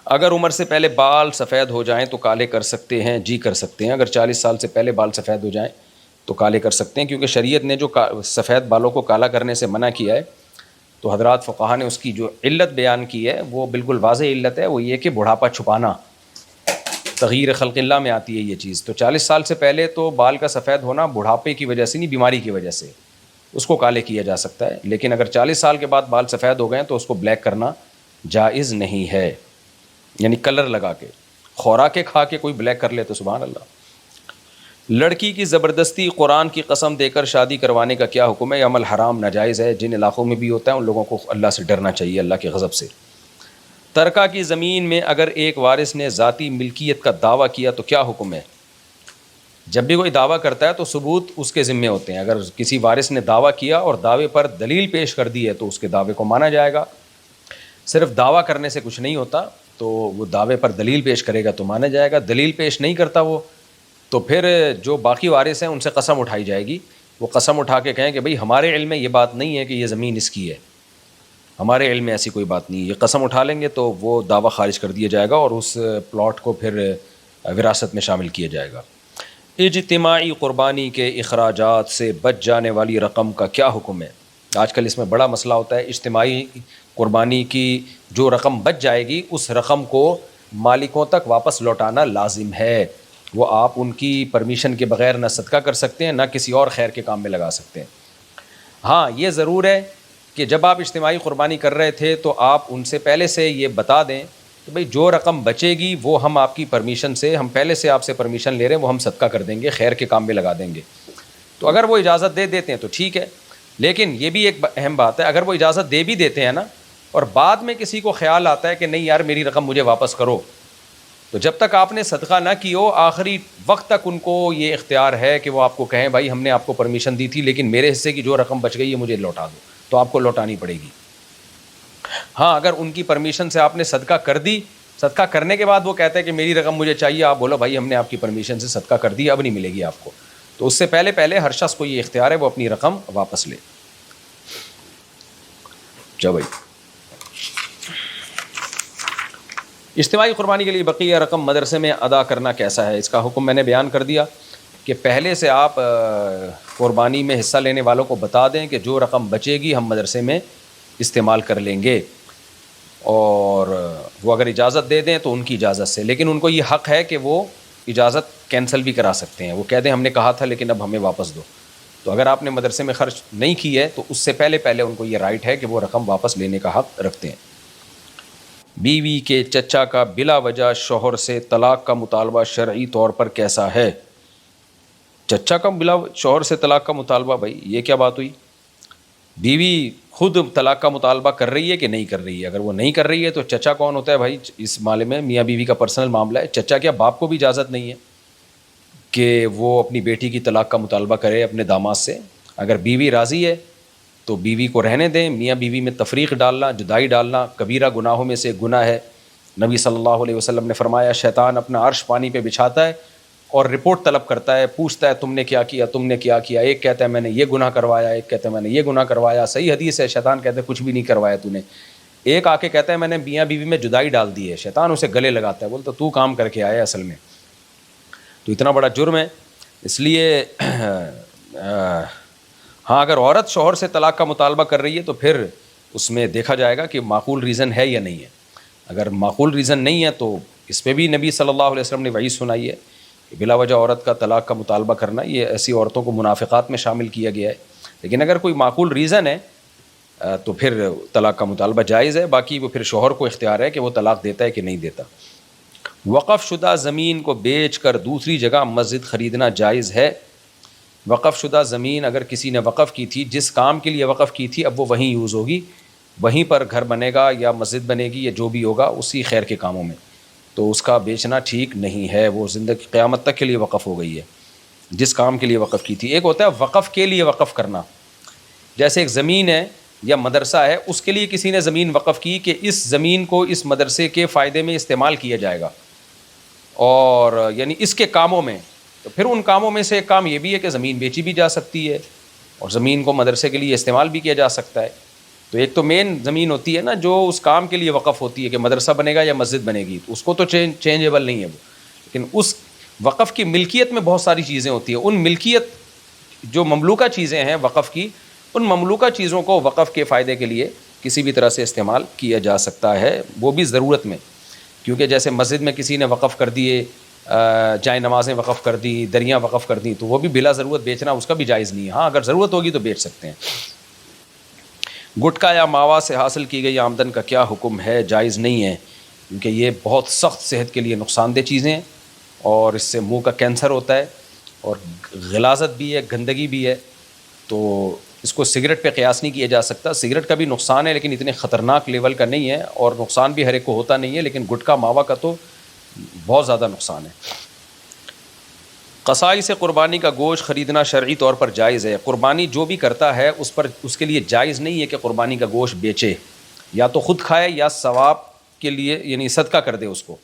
اگر عمر سے پہلے بال سفید ہو جائیں تو کالے کر سکتے ہیں؟ جی کر سکتے ہیں. اگر 40 سال سے پہلے بال سفید ہو جائیں تو کالے کر سکتے ہیں، کیونکہ شریعت نے جو سفید بالوں کو کالا کرنے سے منع کیا ہے تو حضرات فقہا نے اس کی جو علت بیان کی ہے وہ بالکل واضح علت ہے، وہ یہ کہ بڑھاپا چھپانا، تغییر خلق اللہ میں آتی ہے یہ چیز. تو 40 سال سے پہلے تو بال کا سفید ہونا بڑھاپے کی وجہ سے نہیں، بیماری کی وجہ سے اس کو کالے کیا جا سکتا ہے. لیکن اگر 40 سال کے بعد بال سفید ہو گئے تو اس کو بلیک کرنا جائز نہیں ہے، یعنی کلر لگا کے، خوراکیں کھا کے کوئی بلیک کر لے تو سبحان اللہ. لڑکی کی زبردستی قرآن کی قسم دے کر شادی کروانے کا کیا حکم ہے؟ یہ عمل حرام ناجائز ہے. جن علاقوں میں بھی ہوتا ہے ان لوگوں کو اللہ سے ڈرنا چاہیے، اللہ کے غضب سے. ترکہ کی زمین میں اگر ایک وارث نے ذاتی ملکیت کا دعویٰ کیا تو کیا حکم ہے؟ جب بھی کوئی دعویٰ کرتا ہے تو ثبوت اس کے ذمے ہوتے ہیں. اگر کسی وارث نے دعویٰ کیا اور دعوے پر دلیل پیش کر دی ہے تو اس کے دعوے کو مانا جائے گا. صرف دعویٰ کرنے سے کچھ نہیں ہوتا، تو وہ دعوے پر دلیل پیش کرے گا تو مانا جائے گا. دلیل پیش نہیں کرتا وہ تو پھر جو باقی وارث ہیں ان سے قسم اٹھائی جائے گی. وہ قسم اٹھا کے کہیں کہ بھئی ہمارے علم میں یہ بات نہیں ہے کہ یہ زمین اس کی ہے، ہمارے علم میں ایسی کوئی بات نہیں ہے. یہ قسم اٹھا لیں گے تو وہ دعویٰ خارج کر دیا جائے گا اور اس پلاٹ کو پھر وراثت میں شامل کیا جائے گا. اجتماعی قربانی کے اخراجات سے بچ جانے والی رقم کا کیا حکم ہے؟ آج کل اس میں بڑا مسئلہ ہوتا ہے. اجتماعی قربانی کی جو رقم بچ جائے گی اس رقم کو مالکوں تک واپس لوٹانا لازم ہے. وہ آپ ان کی پرمیشن کے بغیر نہ صدقہ کر سکتے ہیں نہ کسی اور خیر کے کام میں لگا سکتے ہیں. ہاں یہ ضرور ہے کہ جب آپ اجتماعی قربانی کر رہے تھے تو آپ ان سے پہلے سے یہ بتا دیں کہ بھئی جو رقم بچے گی وہ ہم آپ کی پرمیشن سے، ہم پہلے سے آپ سے پرمیشن لے رہے ہیں، وہ ہم صدقہ کر دیں گے، خیر کے کام میں لگا دیں گے. تو اگر وہ اجازت دے دیتے ہیں تو ٹھیک ہے. لیکن یہ بھی ایک اہم بات ہے، اگر وہ اجازت دے بھی دیتے ہیں نا اور بعد میں کسی کو خیال آتا ہے کہ نہیں یار میری رقم مجھے واپس کرو، تو جب تک آپ نے صدقہ نہ کی ہو آخری وقت تک ان کو یہ اختیار ہے کہ وہ آپ کو کہیں بھائی ہم نے آپ کو پرمیشن دی تھی لیکن میرے حصے کی جو رقم بچ گئی ہے مجھے لوٹا دو، تو آپ کو لوٹانی پڑے گی. ہاں اگر ان کی پرمیشن سے آپ نے صدقہ کر دی، صدقہ کرنے کے بعد وہ کہتے ہیں کہ میری رقم مجھے چاہیے، آپ بولو بھائی ہم نے آپ کی پرمیشن سے صدقہ کر دی، اب نہیں ملے گی آپ کو، تو اس سے پہلے ہر شخص کو یہ اختیار ہے وہ اپنی رقم واپس لے. چلو بھائی، اجتماعی قربانی کے لیے بقیہ رقم مدرسے میں ادا کرنا کیسا ہے؟ اس کا حکم میں نے بیان کر دیا کہ پہلے سے آپ قربانی میں حصہ لینے والوں کو بتا دیں کہ جو رقم بچے گی ہم مدرسے میں استعمال کر لیں گے، اور وہ اگر اجازت دے دیں تو ان کی اجازت سے. لیکن ان کو یہ حق ہے کہ وہ اجازت کینسل بھی کرا سکتے ہیں، وہ کہہ دیں ہم نے کہا تھا لیکن اب ہمیں واپس دو. تو اگر آپ نے مدرسے میں خرچ نہیں کی ہے تو اس سے پہلے ان کو یہ رائٹ ہے کہ وہ رقم واپس لینے کا حق رکھتے ہیں. بیوی کے چچا کا بلا وجہ شوہر سے طلاق کا مطالبہ شرعی طور پر کیسا ہے؟ چچا کا بلا شوہر سے طلاق کا مطالبہ، بھائی یہ کیا بات ہوئی؟ بیوی خود طلاق کا مطالبہ کر رہی ہے کہ نہیں کر رہی ہے؟ اگر وہ نہیں کر رہی ہے تو چچا کون ہوتا ہے بھائی؟ اس معاملے میں میاں بیوی کا پرسنل معاملہ ہے. چچا کیا باپ کو بھی اجازت نہیں ہے کہ وہ اپنی بیٹی کی طلاق کا مطالبہ کرے اپنے داماد سے؟ اگر بیوی راضی ہے تو بیوی کو رہنے دیں. میاں بیوی میں تفریق ڈالنا، جدائی ڈالنا کبیرہ گناہوں میں سے گناہ ہے. نبی صلی اللہ علیہ وسلم نے فرمایا شیطان اپنا عرش پانی پہ بچھاتا ہے اور رپورٹ طلب کرتا ہے، پوچھتا ہے تم نے کیا کیا، تم نے کیا کیا. ایک کہتا ہے میں نے یہ گناہ کروایا، ایک کہتا ہے میں نے یہ گناہ کروایا. صحیح حدیث ہے، شیطان کہتا ہے کچھ بھی نہیں کروایا تو نے. ایک آ کے کہتا ہے میں نے میاں بیوی میں جدائی ڈال دی ہے، شیطان اسے گلے لگاتا ہے، بولتا تو کام کر کے آیا اصل میں. تو اتنا بڑا جرم ہے. اس لیے ہاں اگر عورت شوہر سے طلاق کا مطالبہ کر رہی ہے تو پھر اس میں دیکھا جائے گا کہ معقول ریزن ہے یا نہیں ہے. اگر معقول ریزن نہیں ہے تو اس پہ بھی نبی صلی اللہ علیہ وسلم نے وعید سنائی ہے کہ بلا وجہ عورت کا طلاق کا مطالبہ کرنا، یہ ایسی عورتوں کو منافقات میں شامل کیا گیا ہے. لیکن اگر کوئی معقول ریزن ہے تو پھر طلاق کا مطالبہ جائز ہے. باقی وہ پھر شوہر کو اختیار ہے کہ وہ طلاق دیتا ہے کہ نہیں دیتا. وقف شدہ زمین کو بیچ کر دوسری جگہ مسجد خریدنا جائز ہے؟ وقف شدہ زمین اگر کسی نے وقف کی تھی، جس کام کے لیے وقف کی تھی اب وہ وہیں یوز ہوگی، وہیں پر گھر بنے گا یا مسجد بنے گی یا جو بھی ہوگا اسی خیر کے کاموں میں، تو اس کا بیچنا ٹھیک نہیں ہے. وہ زندگی قیامت تک کے لیے وقف ہو گئی ہے جس کام کے لیے وقف کی تھی. ایک ہوتا ہے وقف کے لیے وقف کرنا، جیسے ایک زمین ہے یا مدرسہ ہے، اس کے لیے کسی نے زمین وقف کی کہ اس زمین کو اس مدرسے کے فائدے میں استعمال کیا جائے گا، اور یعنی اس کے کاموں میں. تو پھر ان کاموں میں سے ایک کام یہ بھی ہے کہ زمین بیچی بھی جا سکتی ہے اور زمین کو مدرسے کے لیے استعمال بھی کیا جا سکتا ہے. تو ایک تو مین زمین ہوتی ہے نا جو اس کام کے لیے وقف ہوتی ہے کہ مدرسہ بنے گا یا مسجد بنے گی، تو اس کو تو چینجیبل نہیں ہے وہ، لیکن اس وقف کی ملکیت میں بہت ساری چیزیں ہوتی ہیں. ان ملکیت جو مملوکہ چیزیں ہیں وقف کی، ان مملوکہ چیزوں کو وقف کے فائدے کے لیے کسی بھی طرح سے استعمال کیا جا سکتا ہے، وہ بھی ضرورت میں. کیونکہ جیسے مسجد میں کسی نے وقف کر دیے، جائے نمازیں وقف کر دی، دریاں وقف کر دی، تو وہ بھی بلا ضرورت بیچنا اس کا بھی جائز نہیں ہے. ہاں اگر ضرورت ہوگی تو بیچ سکتے ہیں. گٹکا یا ماوا سے حاصل کی گئی آمدن کا کیا حکم ہے؟ جائز نہیں ہے، کیونکہ یہ بہت سخت صحت کے لیے نقصان دہ چیزیں ہیں، اور اس سے منہ کا کینسر ہوتا ہے، اور غلاظت بھی ہے، گندگی بھی ہے. تو اس کو سگریٹ پہ قیاس نہیں کیا جا سکتا. سگریٹ کا بھی نقصان ہے لیکن اتنے خطرناک لیول کا نہیں ہے، اور نقصان بھی ہر ایک کو ہوتا نہیں ہے، لیکن گٹکا ماوا کا تو بہت زیادہ نقصان ہے. قصائی سے قربانی کا گوشت خریدنا شرعی طور پر جائز ہے. قربانی جو بھی کرتا ہے اس کے لیے جائز نہیں ہے کہ قربانی کا گوشت بیچے، یا تو خود کھائے یا ثواب کے لیے یعنی صدقہ کر دے اس کو.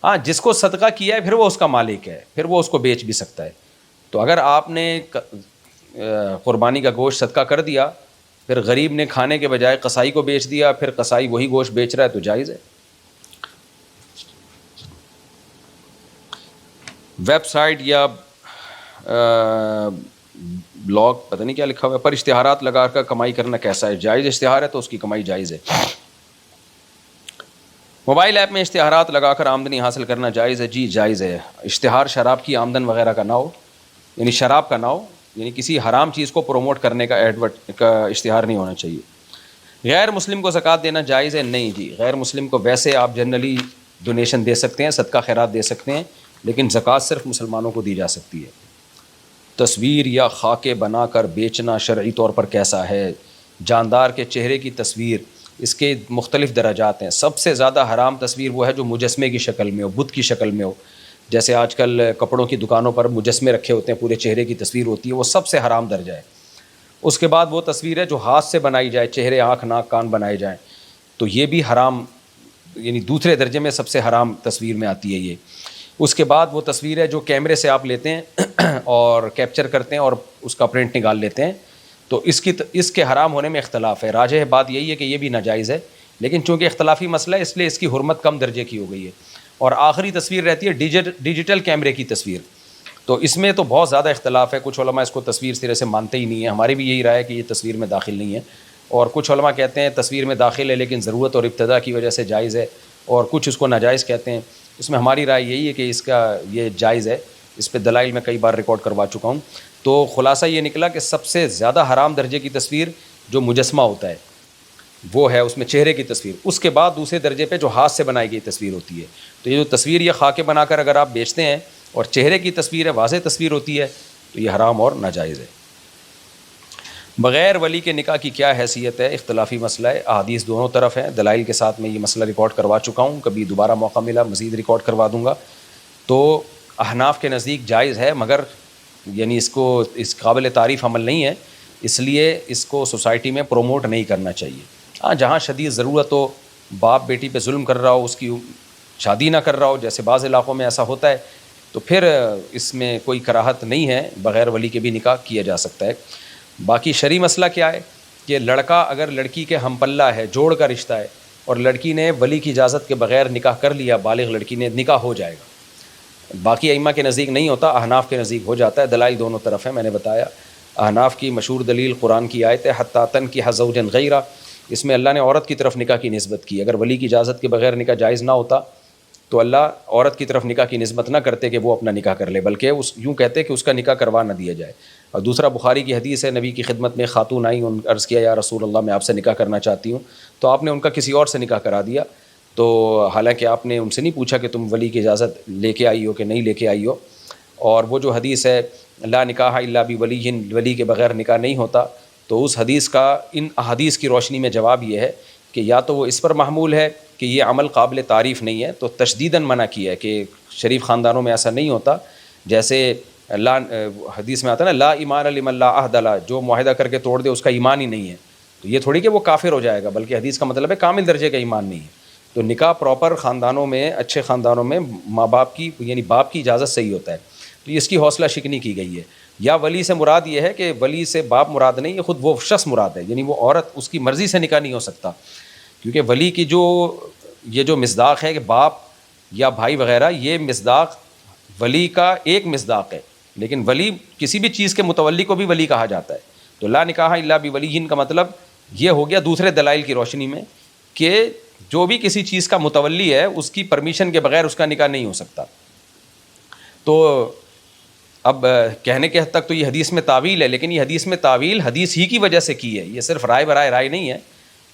ہاں جس کو صدقہ کیا ہے پھر وہ اس کا مالک ہے، پھر وہ اس کو بیچ بھی سکتا ہے. تو اگر آپ نے قربانی کا گوشت صدقہ کر دیا، پھر غریب نے کھانے کے بجائے قصائی کو بیچ دیا، پھر قصائی وہی گوشت بیچ رہا ہے تو جائز ہے. ویب سائٹ یا بلاگ پتہ نہیں کیا لکھا ہوا ہے پر اشتہارات لگا کر کمائی کرنا کیسا ہے؟ جائز اشتہار ہے تو اس کی کمائی جائز ہے. موبائل ایپ میں اشتہارات لگا کر آمدنی حاصل کرنا جائز ہے؟ جی جائز ہے. اشتہار شراب کی آمدن وغیرہ کا نہ ہو، یعنی شراب کا نہ ہو، یعنی کسی حرام چیز کو پروموٹ کرنے کا اشتہار نہیں ہونا چاہیے. غیر مسلم کو زکوٰۃ دینا جائز ہے؟ نہیں جی، غیر مسلم کو ویسے آپ جنرلی ڈونیشن دے سکتے ہیں، صدقہ خیرات دے سکتے ہیں، لیکن زکوٰۃ صرف مسلمانوں کو دی جا سکتی ہے. تصویر یا خاکے بنا کر بیچنا شرعی طور پر کیسا ہے؟ جاندار کے چہرے کی تصویر، اس کے مختلف درجات ہیں. سب سے زیادہ حرام تصویر وہ ہے جو مجسمے کی شکل میں ہو، بت کی شکل میں ہو. جیسے آج کل کپڑوں کی دکانوں پر مجسمے رکھے ہوتے ہیں، پورے چہرے کی تصویر ہوتی ہے، وہ سب سے حرام درجہ ہے. اس کے بعد وہ تصویر ہے جو ہاتھ سے بنائی جائے، چہرے، آنکھ، ناک، کان بنائے جائیں، تو یہ بھی حرام، یعنی دوسرے درجے میں سب سے حرام تصویر میں آتی ہے یہ. اس کے بعد وہ تصویر ہے جو کیمرے سے آپ لیتے ہیں اور کیپچر کرتے ہیں اور اس کا پرنٹ نکال لیتے ہیں. تو اس کے حرام ہونے میں اختلاف ہے. راجح بات یہی ہے کہ یہ بھی ناجائز ہے، لیکن چونکہ اختلافی مسئلہ ہے اس لیے اس کی حرمت کم درجے کی ہو گئی ہے. اور آخری تصویر رہتی ہے ڈیجیٹل کیمرے کی تصویر. تو اس میں تو بہت زیادہ اختلاف ہے. کچھ علماء اس کو تصویر سرے سے مانتے ہی نہیں ہیں، ہماری بھی یہی رائے ہے کہ یہ تصویر میں داخل نہیں ہے. اور کچھ علماء کہتے ہیں تصویر میں داخل ہے لیکن ضرورت اور ابتدا کی وجہ سے جائز ہے، اور کچھ اس کو ناجائز کہتے ہیں. اس میں ہماری رائے یہی ہے کہ اس کا یہ جائز ہے. اس پہ دلائل میں کئی بار ریکارڈ کروا چکا ہوں. تو خلاصہ یہ نکلا کہ سب سے زیادہ حرام درجے کی تصویر جو مجسمہ ہوتا ہے وہ ہے، اس میں چہرے کی تصویر. اس کے بعد دوسرے درجے پہ جو ہاتھ سے بنائی گئی تصویر ہوتی ہے. تو یہ جو تصویر یا خاکے بنا کر اگر آپ بیچتے ہیں اور چہرے کی تصویر ہے، واضح تصویر ہوتی ہے، تو یہ حرام اور ناجائز ہے. بغیر ولی کے نکاح کی کیا حیثیت ہے؟ اختلافی مسئلہ ہے، احادیث دونوں طرف ہیں، دلائل کے ساتھ میں یہ مسئلہ ریکارڈ کروا چکا ہوں. کبھی دوبارہ موقع ملا مزید ریکارڈ کروا دوں گا. تو احناف کے نزدیک جائز ہے، مگر یعنی اس قابل تعریف عمل نہیں ہے، اس لیے اس کو سوسائٹی میں پروموٹ نہیں کرنا چاہیے. ہاں جہاں شدید ضرورت ہو، باپ بیٹی پہ ظلم کر رہا ہو، اس کی شادی نہ کر رہا ہو، جیسے بعض علاقوں میں ایسا ہوتا ہے، تو پھر اس میں کوئی کراہت نہیں ہے، بغیر ولی کے بھی نکاح کیا جا سکتا ہے. باقی شرعی مسئلہ کیا ہے کہ لڑکا اگر لڑکی کے ہم پلہ ہے، جوڑ کا رشتہ ہے، اور لڑکی نے ولی کی اجازت کے بغیر نکاح کر لیا، بالغ لڑکی نے، نکاح ہو جائے گا. باقی ائمہ کے نزدیک نہیں ہوتا، احناف کے نزدیک ہو جاتا ہے. دلائل دونوں طرف ہیں، میں نے بتایا. احناف کی مشہور دلیل قرآن کی آیت ہے حتی تنکح زوجا غیرہ، اس میں اللہ نے عورت کی طرف نکاح کی نسبت کی. اگر ولی کی اجازت کے بغیر نکاح جائز نہ ہوتا تو اللہ عورت کی طرف نکاح کی نسبت نہ کرتے کہ وہ اپنا نکاح کر لے، بلکہ یوں کہتے کہ اس کا نکاح کروا نہ دیا جائے. اور دوسرا بخاری کی حدیث ہے، نبی کی خدمت میں خاتون آئیں، ان عرض کیا یا رسول اللہ میں آپ سے نکاح کرنا چاہتی ہوں، تو آپ نے ان کا کسی اور سے نکاح کرا دیا. تو حالانکہ آپ نے ان سے نہیں پوچھا کہ تم ولی کی اجازت لے کے آئی ہو کہ نہیں لے کے آئی ہو. اور وہ جو حدیث ہے لا نکاح الا بولی، ولی کے بغیر نکاح نہیں ہوتا، تو اس حدیث کا ان احادیث کی روشنی میں جواب یہ ہے کہ یا تو وہ اس پر محمول ہے کہ یہ عمل قابل تعریف نہیں ہے، تو تشدیداً منع کیا ہے کہ شریف خاندانوں میں ایسا نہیں ہوتا. جیسے حدیث میں آتا ہے نا لا ایمان لمن لا عہد له، جو معاہدہ کر کے توڑ دے اس کا ایمان ہی نہیں ہے. تو یہ تھوڑی کہ وہ کافر ہو جائے گا، بلکہ حدیث کا مطلب ہے کامل درجے کا ایمان نہیں ہے. تو نکاح پراپر خاندانوں میں، اچھے خاندانوں میں ماں باپ کی یعنی باپ کی اجازت سے ہی ہوتا ہے. تو اس کی حوصلہ شکنی کی گئی ہے. یا ولی سے مراد یہ ہے کہ ولی سے باپ مراد نہیں, یہ خود وہ شخص مراد ہے, یعنی وہ عورت اس کی مرضی سے نکاح نہیں ہو سکتا, کیونکہ ولی کی یہ جو مصداق ہے کہ باپ یا بھائی وغیرہ, یہ مصداق ولی کا ایک مصداق ہے, لیکن ولی کسی بھی چیز کے متولی کو بھی ولی کہا جاتا ہے. تو لا نکاح الا بولی کا مطلب یہ ہو گیا دوسرے دلائل کی روشنی میں کہ جو بھی کسی چیز کا متولی ہے اس کی پرمیشن کے بغیر اس کا نکاح نہیں ہو سکتا. تو اب کہنے کے حد تک تو یہ حدیث میں تعویل ہے, لیکن یہ حدیث میں تعویل حدیث ہی کی وجہ سے کی ہے, یہ صرف رائے برائے رائے نہیں ہے,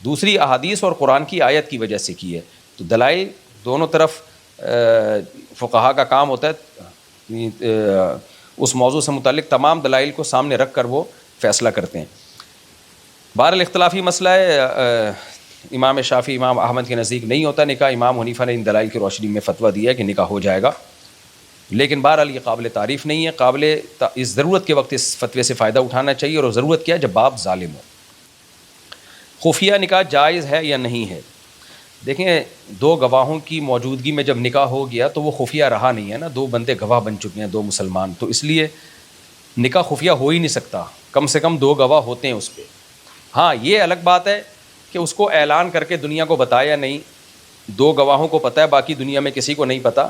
دوسری احادیث اور قرآن کی آیت کی وجہ سے کی ہے. تو دلائل دونوں طرف فقہا کا کام ہوتا ہے, اس موضوع سے متعلق تمام دلائل کو سامنے رکھ کر وہ فیصلہ کرتے ہیں. بہرحال اختلافی مسئلہ ہے, امام شافعی امام احمد کے نزدیک نہیں ہوتا نکاح, امام حنیفہ نے ان دلائل کی روشنی میں فتویٰ دیا ہے کہ نکاح ہو جائے گا, لیکن بہرحال یہ قابل تعریف نہیں ہے. اس ضرورت کے وقت اس فتوے سے فائدہ اٹھانا چاہیے, اور ضرورت کیا ہے, جب باپ ظالم ہو. خفیہ نکاح جائز ہے یا نہیں ہے؟ دیکھیں, دو گواہوں کی موجودگی میں جب نکاح ہو گیا تو وہ خفیہ رہا نہیں ہے نا, دو بندے گواہ بن چکے ہیں, دو مسلمان, تو اس لیے نکاح خفیہ ہو ہی نہیں سکتا, کم سے کم دو گواہ ہوتے ہیں اس پہ. ہاں یہ الگ بات ہے کہ اس کو اعلان کر کے دنیا کو بتایا نہیں, دو گواہوں کو پتہ ہے باقی دنیا میں کسی کو نہیں پتہ,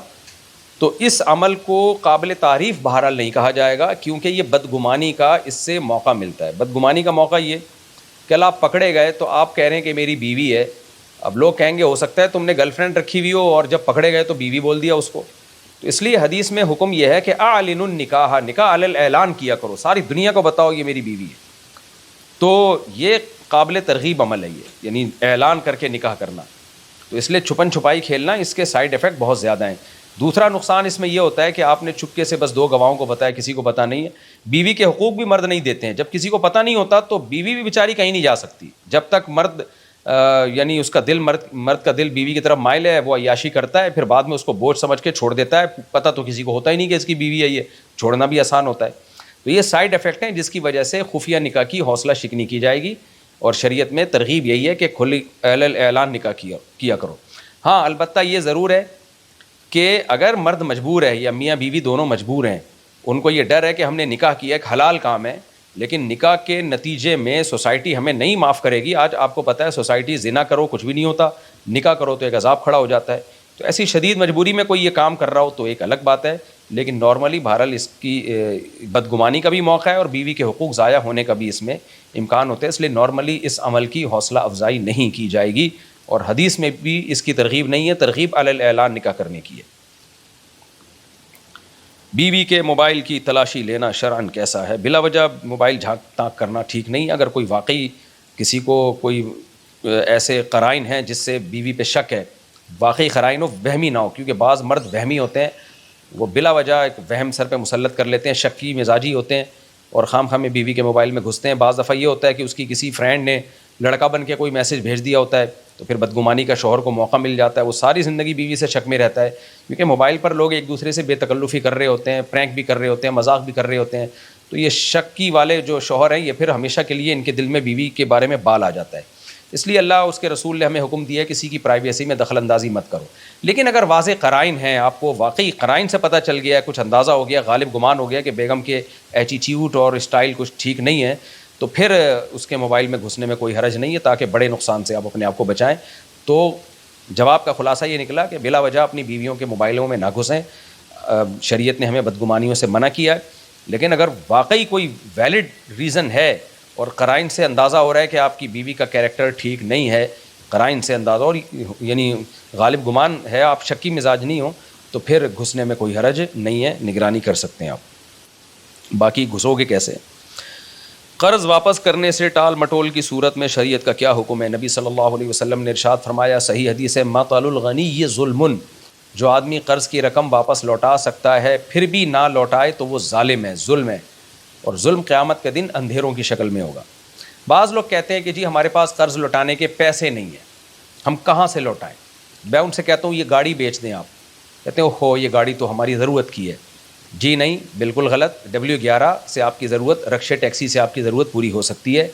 تو اس عمل کو قابل تعریف بہرحال نہیں کہا جائے گا, کیونکہ یہ بدگمانی کا اس سے موقع ملتا ہے. بدگمانی کا موقع یہ کہ آپ پکڑے گئے تو آپ کہہ رہے ہیں کہ میری بیوی ہے, اب لوگ کہیں گے ہو سکتا ہے تم نے گرل فرینڈ رکھی ہوئی ہو اور جب پکڑے گئے تو بیوی بول دیا اس کو. تو اس لیے حدیث میں حکم یہ ہے کہ اعلن النکاح, نکاح علی الاعلان کیا کرو, ساری دنیا کو بتاؤ یہ میری بیوی ہے. تو یہ قابل ترغیب عمل ہے یہ, یعنی اعلان کر کے نکاح کرنا. تو اس لیے چھپن چھپائی کھیلنا, اس کے سائیڈ ایفیکٹ بہت زیادہ ہیں. دوسرا نقصان اس میں یہ ہوتا ہے کہ آپ نے چپکے سے بس دو گواہوں کو بتایا, کسی کو پتہ نہیں ہے. بیوی کے حقوق بھی مرد نہیں دیتے ہیں, جب کسی کو پتہ نہیں ہوتا تو بیوی بھی بیچاری کہیں نہیں جا سکتی, جب تک مرد یعنی اس کا دل مرد کا دل بیوی کی طرف مائل ہے, وہ عیاشی کرتا ہے, پھر بعد میں اس کو بوجھ سمجھ کے چھوڑ دیتا ہے. پتہ تو کسی کو ہوتا ہی نہیں کہ اس کی بیوی ہے, یہ چھوڑنا بھی آسان ہوتا ہے. تو یہ سائیڈ افیکٹ ہیں جس کی وجہ سے خفیہ نکاح کی حوصلہ شکنی کی جائے گی, اور شریعت میں ترغیب یہی ہے کہ کھلی اعلان نکاح کیا کرو. ہاں البتہ یہ ضرور ہے کہ اگر مرد مجبور ہے یا میاں بیوی دونوں مجبور ہیں, ان کو یہ ڈر ہے کہ ہم نے نکاح کیا, ایک حلال کام ہے, لیکن نکاح کے نتیجے میں سوسائٹی ہمیں نہیں معاف کرے گی. آج آپ کو پتہ ہے سوسائٹی زنا کرو کچھ بھی نہیں ہوتا, نکاح کرو تو ایک عذاب کھڑا ہو جاتا ہے. تو ایسی شدید مجبوری میں کوئی یہ کام کر رہا ہو تو ایک الگ بات ہے, لیکن نارملی بہرحال اس کی بدگمانی کا بھی موقع ہے اور بیوی کے حقوق ضائع ہونے کا بھی اس میں امکان ہوتا ہے. اس لیے نارملی اس عمل کی حوصلہ افزائی نہیں کی جائے گی, اور حدیث میں بھی اس کی ترغیب نہیں ہے, ترغیب علی الاعلان نکاح کرنے کی ہے. بیوی کے موبائل کی تلاشی لینا شرعاً کیسا ہے؟ بلا وجہ موبائل جھانک تاک کرنا ٹھیک نہیں. اگر کوئی واقعی کسی کو کوئی ایسے قرائن ہیں جس سے بیوی پہ شک ہے, واقعی قرائن ہو, وہمی نہ ہو, کیونکہ بعض مرد وہمی ہوتے ہیں, وہ بلا وجہ ایک وہم سر پہ مسلط کر لیتے ہیں, شکی مزاجی ہوتے ہیں اور خام خواہ میں بیوی کے موبائل میں گھستے ہیں. بعض دفعہ یہ ہوتا ہے کہ اس کی کسی فرینڈ نے لڑکا بن کے کوئی میسج بھیج دیا ہوتا ہے, تو پھر بدگمانی کا شوہر کو موقع مل جاتا ہے, وہ ساری زندگی بیوی سے شک میں رہتا ہے, کیونکہ موبائل پر لوگ ایک دوسرے سے بے تکلفی کر رہے ہوتے ہیں, پرینک بھی کر رہے ہوتے ہیں, مذاق بھی کر رہے ہوتے ہیں. تو یہ شکی والے جو شوہر ہیں, یہ پھر ہمیشہ کے لیے ان کے دل میں بیوی کے بارے میں بال آ جاتا ہے. اس لیے اللہ اس کے رسول نے ہمیں حکم دیا ہے کسی کی پرائیویسی میں دخل اندازی مت کرو. لیکن اگر واضح قرائن ہیں, آپ کو واقعی قرائن سے پتہ چل گیا, کچھ اندازہ ہو گیا, غالب گمان ہو گیا کہ بیگم کے ایٹیٹیوڈ اور اسٹائل کچھ ٹھیک نہیں ہے, تو پھر اس کے موبائل میں گھسنے میں کوئی حرج نہیں ہے, تاکہ بڑے نقصان سے آپ اپنے آپ کو بچائیں. تو جواب کا خلاصہ یہ نکلا کہ بلا وجہ اپنی بیویوں کے موبائلوں میں نہ گھسیں, شریعت نے ہمیں بدگمانیوں سے منع کیا ہے. لیکن اگر واقعی کوئی ویلڈ ریزن ہے اور قرائن سے اندازہ ہو رہا ہے کہ آپ کی بیوی کا کیریکٹر ٹھیک نہیں ہے, قرائن سے اندازہ, اور یعنی غالب گمان ہے, آپ شکی مزاج نہیں ہو, تو پھر گھسنے میں کوئی حرج نہیں ہے, نگرانی کر سکتے ہیں آپ. باقی گھسو گے کیسے؟ قرض واپس کرنے سے ٹال مٹول کی صورت میں شریعت کا کیا حکم ہے؟ نبی صلی اللہ علیہ وسلم نے ارشاد فرمایا, صحیح حدیث ہے, مطل الغنی یہ ظلم, جو آدمی قرض کی رقم واپس لوٹا سکتا ہے پھر بھی نہ لوٹائے تو وہ ظالم ہے, ظلم ہے, اور ظلم قیامت کے دن اندھیروں کی شکل میں ہوگا. بعض لوگ کہتے ہیں کہ جی ہمارے پاس قرض لوٹانے کے پیسے نہیں ہیں, ہم کہاں سے لوٹائیں؟ میں ان سے کہتا ہوں یہ گاڑی بیچ دیں. آپ کہتے ہیں ہو یہ گاڑی تو ہماری ضرورت کی ہے. جی نہیں, بالکل غلط. W11 سے آپ کی ضرورت, رکشے ٹیکسی سے آپ کی ضرورت پوری ہو سکتی ہے,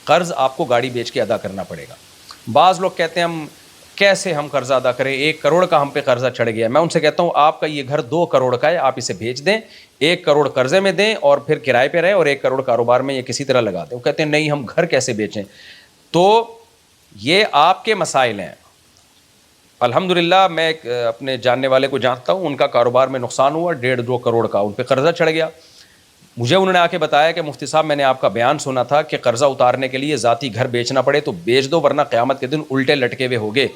قرض آپ کو گاڑی بیچ کے ادا کرنا پڑے گا. بعض لوگ کہتے ہیں ہم کیسے ہم قرضہ ادا کریں, 1 کروڑ کا ہم پہ قرضہ چڑھ گیا. میں ان سے کہتا ہوں آپ کا یہ گھر 2 کروڑ کا ہے, آپ اسے بھیج دیں, 1 کروڑ قرضے میں دیں اور پھر کرائے پہ رہیں, اور 1 کروڑ کاروبار میں یہ کسی طرح لگا دیں. وہ کہتے ہیں نہیں ہم گھر کیسے بیچیں. تو یہ آپ کے مسائل ہیں. الحمدللہ میں اپنے جاننے والے کو جانتا ہوں, ان کا کاروبار میں نقصان ہوا 1.5-2 کروڑ کا, ان پہ قرضہ چڑھ گیا. مجھے انہوں نے آ کے بتایا کہ مفتی صاحب میں نے آپ کا بیان سنا تھا کہ قرضہ اتارنے کے لیے ذاتی گھر بیچنا پڑے تو بیچ دو ورنہ قیامت کے دن الٹے لٹکے ہوئے ہوگے.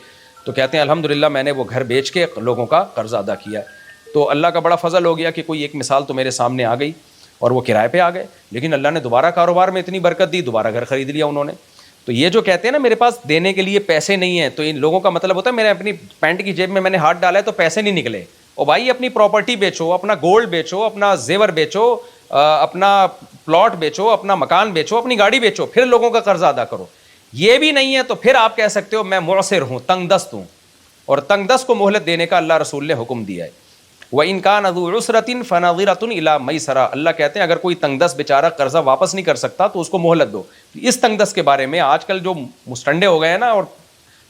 تو کہتے ہیں الحمدللہ میں نے وہ گھر بیچ کے لوگوں کا قرضہ ادا کیا ہے. تو اللہ کا بڑا فضل ہو گیا کہ کوئی ایک مثال تو میرے سامنے آ گئی اور وہ کرائے پہ آ گئے, لیکن اللہ نے دوبارہ کاروبار میں اتنی برکت دی, دوبارہ گھر خرید لیا انہوں نے. تو یہ جو کہتے ہیں نا میرے پاس دینے کے لیے پیسے نہیں ہیں, تو ان لوگوں کا مطلب ہوتا ہے میں نے اپنی پینٹ کی جیب میں نے ہاتھ ڈالا ہے تو پیسے نہیں نکلے. او بھائی اپنی پراپرٹی بیچو, اپنا گولڈ بیچو, اپنا زیور بیچو, اپنا پلاٹ بیچو, اپنا مکان بیچو, اپنی گاڑی بیچو, پھر لوگوں کا قرضہ ادا کرو. یہ بھی نہیں ہے تو پھر آپ کہہ سکتے ہو میں معسر ہوں, تنگ دست ہوں, اور تنگ دست کو مہلت دینے کا اللہ رسول نے حکم دیا ہے. وَإِن كَانَ ذُو عُسْرَةٍ فَنَظِرَةٌ إِلَىٰ مَيْسَرَةٍ. اللہ کہتے ہیں اگر کوئی تنگ دست بیچارہ قرضہ واپس نہیں کر سکتا تو اس کو مہلت دو. اس تنگ دست کے بارے میں آج کل جو مستنڈے ہو گئے ہیں نا, اور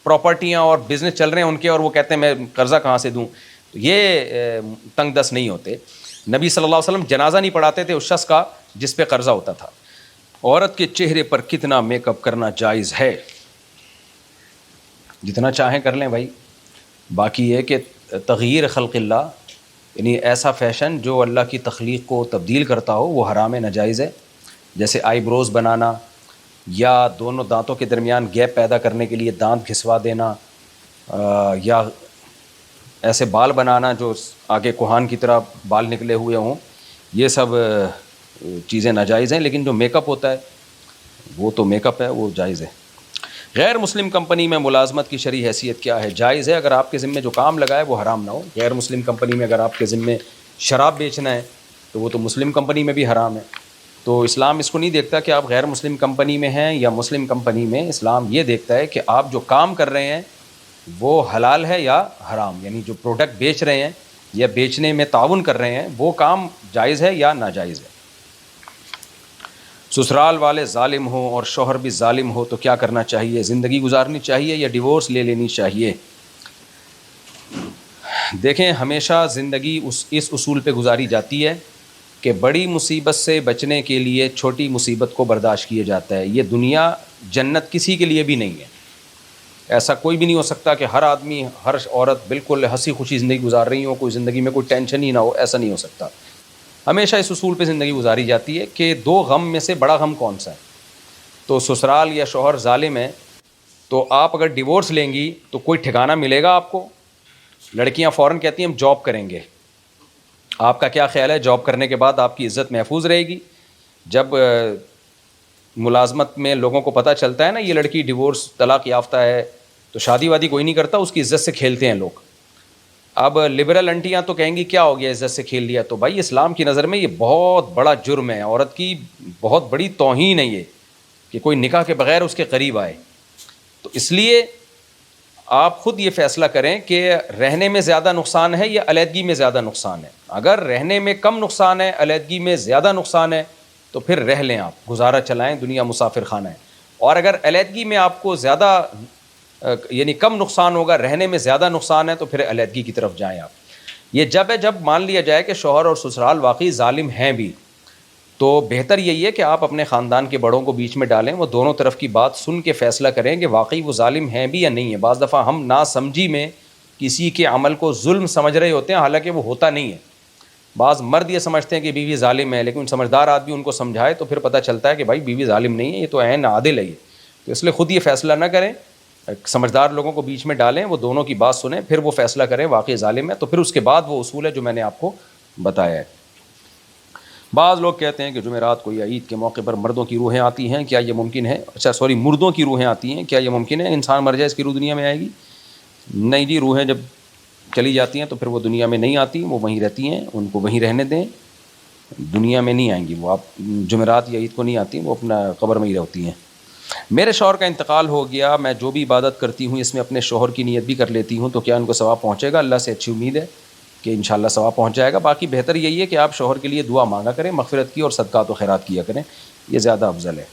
پراپرٹیاں اور بزنس چل رہے ہیں ان کے, اور وہ کہتے ہیں میں قرضہ کہاں سے دوں, تو یہ تنگ دست نہیں ہوتے. نبی صلی اللہ علیہ وسلم جنازہ نہیں پڑھاتے تھے اس شخص کا جس پہ قرضہ ہوتا تھا. عورت کے چہرے پر کتنا میک اپ کرنا جائز ہے؟ جتنا چاہیں کر لیں بھائی. باقی یہ کہ تغییر خلق اللہ, یعنی ایسا فیشن جو اللہ کی تخلیق کو تبدیل کرتا ہو, وہ حرام ہے, ناجائز ہے. جیسے آئی بروز بنانا, یا دونوں دانتوں کے درمیان گیپ پیدا کرنے کے لیے دانت گھسوا دینا, یا ایسے بال بنانا جو آگے کوہان کی طرح بال نکلے ہوئے ہوں, یہ سب چیزیں ناجائز ہیں. لیکن جو میک اپ ہوتا ہے وہ تو میک اپ ہے, وہ جائز ہے. غیر مسلم کمپنی میں ملازمت کی شرعی حیثیت کیا ہے؟ جائز ہے اگر آپ کے ذمے جو کام لگا ہے وہ حرام نہ ہو. غیر مسلم کمپنی میں اگر آپ کے ذمے شراب بیچنا ہے تو وہ تو مسلم کمپنی میں بھی حرام ہے. تو اسلام اس کو نہیں دیکھتا کہ آپ غیر مسلم کمپنی میں ہیں یا مسلم کمپنی میں. اسلام یہ دیکھتا ہے کہ آپ جو کام کر رہے ہیں وہ حلال ہے یا حرام, یعنی جو پروڈکٹ بیچ رہے ہیں یا بیچنے میں تعاون کر رہے ہیں وہ کام جائز ہے یا ناجائز ہے. سسرال والے ظالم ہوں اور شوہر بھی ظالم ہو تو کیا کرنا چاہیے؟ زندگی گزارنی چاہیے یا ڈیورس لے لینی چاہیے؟ دیکھیں ہمیشہ زندگی اس اصول پہ گزاری جاتی ہے کہ بڑی مصیبت سے بچنے کے لیے چھوٹی مصیبت کو برداشت کیا جاتا ہے. یہ دنیا جنت کسی کے لیے بھی نہیں ہے. ایسا کوئی بھی نہیں ہو سکتا کہ ہر آدمی ہر عورت بالکل ہنسی خوشی زندگی گزار رہی ہو, کوئی زندگی میں کوئی ٹینشن ہی نہ ہو, ایسا نہیں ہو سکتا. ہمیشہ اس اصول پہ زندگی گزاری جاتی ہے کہ 2 غم میں سے بڑا غم کون سا ہے. تو سسرال یا شوہر ظالم ہے تو آپ اگر ڈیورس لیں گی تو کوئی ٹھکانہ ملے گا آپ کو؟ لڑکیاں فوراً کہتی ہیں ہم جاب کریں گے. آپ کا کیا خیال ہے جاب کرنے کے بعد آپ کی عزت محفوظ رہے گی؟ جب ملازمت میں لوگوں کو پتہ چلتا ہے نا یہ لڑکی ڈیورس طلاق یافتہ ہے تو شادی وادی کوئی نہیں کرتا, اس کی عزت سے کھیلتے ہیں لوگ. اب لبرل انٹیاں تو کہیں گی کیا ہو گیا عزت سے کھیل لیا. تو بھائی اسلام کی نظر میں یہ بہت بڑا جرم ہے, عورت کی بہت بڑی توہین ہے یہ کہ کوئی نکاح کے بغیر اس کے قریب آئے. تو اس لیے آپ خود یہ فیصلہ کریں کہ رہنے میں زیادہ نقصان ہے یا علیحدگی میں زیادہ نقصان ہے. اگر رہنے میں کم نقصان ہے, علیحدگی میں زیادہ نقصان ہے تو پھر رہ لیں, آپ گزارا چلائیں, دنیا مسافر خانہ ہے. اور اگر علیحدگی میں آپ کو زیادہ یعنی کم نقصان ہوگا, رہنے میں زیادہ نقصان ہے, تو پھر علیحدگی کی طرف جائیں آپ. یہ جب مان لیا جائے کہ شوہر اور سسرال واقعی ظالم ہیں بھی, تو بہتر یہی ہے کہ آپ اپنے خاندان کے بڑوں کو بیچ میں ڈالیں, وہ دونوں طرف کی بات سن کے فیصلہ کریں کہ واقعی وہ ظالم ہیں بھی یا نہیں ہے. بعض دفعہ ہم ناسمجھی میں کسی کے عمل کو ظلم سمجھ رہے ہوتے ہیں, حالانکہ وہ ہوتا نہیں ہے. بعض مرد یہ سمجھتے ہیں کہ بیوی ظالم ہے, لیکن سمجھدار آدمی ان کو سمجھائے تو پھر پتہ چلتا ہے کہ بھائی بیوی ظالم نہیں ہے, یہ تو عین عادل ہے. تو اس لیے خود یہ فیصلہ نہ کریں, سمجھدار لوگوں کو بیچ میں ڈالیں, وہ دونوں کی بات سنیں, پھر وہ فیصلہ کریں واقعی ظالم ہے, تو پھر اس کے بعد وہ اصول ہے جو میں نے آپ کو بتایا ہے. بعض لوگ کہتے ہیں کہ جمعرات کو یا عید کے موقع پر مردوں کی روحیں آتی ہیں, کیا یہ ممکن ہے؟ مردوں کی روحیں آتی ہیں, کیا یہ ممکن ہے انسان مر جائے اس کی روح دنیا میں آئے گی؟ نہیں جی, روحیں جب چلی جاتی ہیں تو پھر وہ دنیا میں نہیں آتی, وہ وہیں رہتی ہیں, ان کو وہیں رہنے دیں, دنیا میں نہیں آئیں گی وہ. آپ جمعرات یا عید کو نہیں آتی, وہ اپنا قبر میں ہی رہتی ہیں. میرے شوہر کا انتقال ہو گیا, میں جو بھی عبادت کرتی ہوں اس میں اپنے شوہر کی نیت بھی کر لیتی ہوں, تو کیا ان کو ثواب پہنچے گا؟ اللہ سے اچھی امید ہے کہ انشاءاللہ ثواب پہنچ جائے گا. باقی بہتر یہی ہے کہ آپ شوہر کے لیے دعا مانگا کریں, مغفرت کی اور صدقات و خیرات کیا کریں, یہ زیادہ افضل ہے.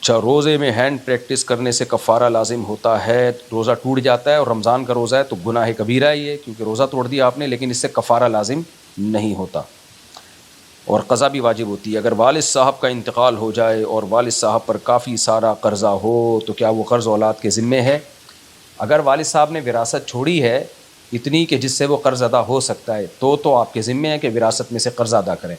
اچھا، روزے میں ہینڈ پریکٹس کرنے سے کفارہ لازم ہوتا ہے؟ روزہ ٹوٹ جاتا ہے اور رمضان کا روزہ ہے تو گناہ کبیرہ ہے یہ، کیونکہ روزہ توڑ دیا آپ نے، لیکن اس سے کفارہ لازم نہیں ہوتا اور قضا بھی واجب ہوتی ہے۔ اگر والد صاحب کا انتقال ہو جائے اور والد صاحب پر کافی سارا قرضہ ہو تو کیا وہ قرض اولاد کے ذمے ہے؟ اگر والد صاحب نے وراثت چھوڑی ہے اتنی کہ جس سے وہ قرض ادا ہو سکتا ہے تو آپ کے ذمے ہے کہ وراثت میں سے قرض ادا کریں،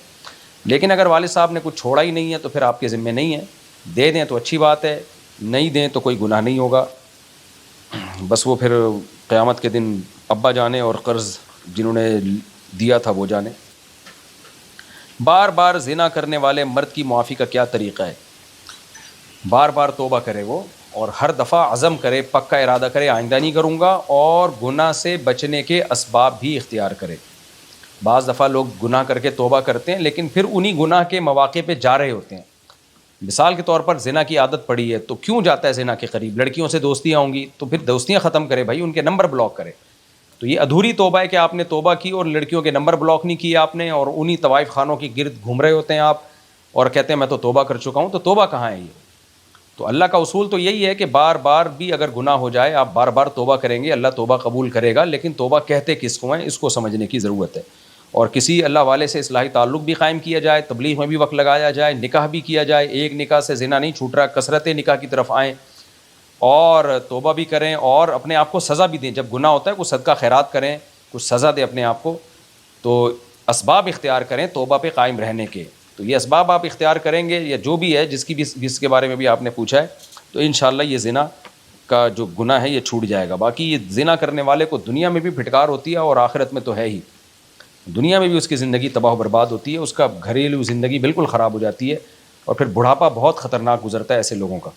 لیکن اگر والد صاحب نے کچھ چھوڑا ہی نہیں ہے تو پھر آپ کے ذمے نہیں ہے۔ دے دیں تو اچھی بات ہے، نہیں دیں تو کوئی گناہ نہیں ہوگا، بس وہ پھر قیامت کے دن ابا جانے اور قرض جنہوں نے دیا تھا وہ جانے۔ بار بار زنا کرنے والے مرد کی معافی کا کیا طریقہ ہے؟ بار بار توبہ کرے وہ، اور ہر دفعہ عزم کرے، پکا ارادہ کرے آئندہ نہیں کروں گا، اور گناہ سے بچنے کے اسباب بھی اختیار کرے۔ بعض دفعہ لوگ گناہ کر کے توبہ کرتے ہیں لیکن پھر انہی گناہ کے مواقع پہ جا رہے ہوتے ہیں۔ مثال کے طور پر زنا کی عادت پڑی ہے تو کیوں جاتا ہے زنا کے قریب؟ لڑکیوں سے دوستیاں ہوں گی تو پھر دوستیاں ختم کرے بھائی، ان کے نمبر بلاک کرے۔ تو یہ ادھوری توبہ ہے کہ آپ نے توبہ کی اور لڑکیوں کے نمبر بلاک نہیں کیے آپ نے، اور انہی طوائف خانوں کی گرد گھوم رہے ہوتے ہیں آپ اور کہتے ہیں میں تو توبہ کر چکا ہوں۔ تو توبہ کہاں ہے یہ؟ تو اللہ کا اصول تو یہی ہے کہ بار بار بھی اگر گناہ ہو جائے آپ بار بار توبہ کریں گے، اللہ توبہ قبول کرے گا، لیکن توبہ کہتے کس کو ہیں اس کو سمجھنے کی ضرورت ہے۔ اور کسی اللہ والے سے اصلاحی تعلق بھی قائم کیا جائے، تبلیغ میں بھی وقت لگایا جائے، نکاح بھی کیا جائے، ایک نکاح سے زنا نہیں چھوٹ رہا، کثرت نکاح کی طرف آئیں اور توبہ بھی کریں اور اپنے آپ کو سزا بھی دیں۔ جب گناہ ہوتا ہے کچھ صدقہ خیرات کریں، کچھ سزا دیں اپنے آپ کو، تو اسباب اختیار کریں توبہ پہ قائم رہنے کے۔ تو یہ اسباب آپ اختیار کریں گے یا جو بھی ہے جس کے بارے میں بھی آپ نے پوچھا ہے، تو انشاءاللہ یہ زنا کا جو گناہ ہے یہ چھوٹ جائے گا۔ باقی یہ زنا کرنے والے کو دنیا میں بھی پھٹکار ہوتی ہے اور آخرت میں تو ہے ہی، دنیا میں بھی اس کی زندگی تباہ و برباد ہوتی ہے، اس کا گھریلو زندگی بالکل خراب ہو جاتی ہے اور پھر بڑھاپا بہت خطرناک گزرتا ہے ایسے لوگوں کا۔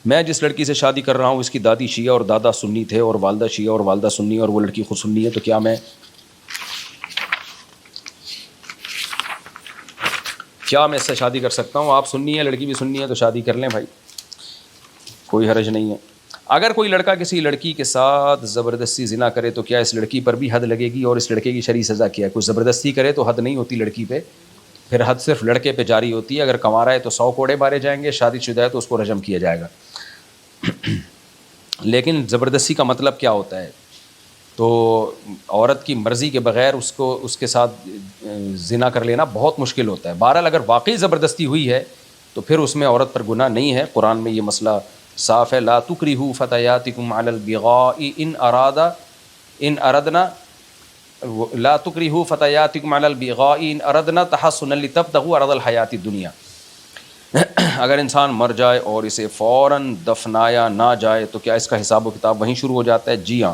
میں جس لڑکی سے شادی کر رہا ہوں اس کی دادی شیعہ اور دادا سنی تھے، اور والدہ شیعہ اور والدہ سنی، اور وہ لڑکی خود سنی ہے، تو کیا میں اس سے شادی کر سکتا ہوں؟ آپ سنی ہے، لڑکی بھی سنی ہے، تو شادی کر لیں بھائی، کوئی حرج نہیں ہے۔ اگر کوئی لڑکا کسی لڑکی کے ساتھ زبردستی زنا کرے تو کیا اس لڑکی پر بھی حد لگے گی، اور اس لڑکے کی شرعی سزا کیا ہے؟ کوئی زبردستی کرے تو حد نہیں ہوتی لڑکی پہ، پھر حد صرف لڑکے پہ جاری ہوتی ہے۔ اگر کنوارا ہے تو 100 کوڑے مارے جائیں گے، شادی شدہ ہے تو اس کو رجم کیا جائے گا۔ لیکن زبردستی کا مطلب کیا ہوتا ہے؟ تو عورت کی مرضی کے بغیر اس کے ساتھ زنا کر لینا بہت مشکل ہوتا ہے۔ بہرحال اگر واقعی زبردستی ہوئی ہے تو پھر اس میں عورت پر گناہ نہیں ہے، قرآن میں یہ مسئلہ صاف ہے۔ لا تکرہوا فتیاتکم علی البغاء ان اردنا لا تکرہوا فتیاتکم علی البغاء ان اردنا تحصنا لتبتغوا عرض الحیات الدنیا۔ اگر انسان مر جائے اور اسے فوراً دفنایا نہ جائے تو کیا اس کا حساب و کتاب وہیں شروع ہو جاتا ہے؟ جی ہاں،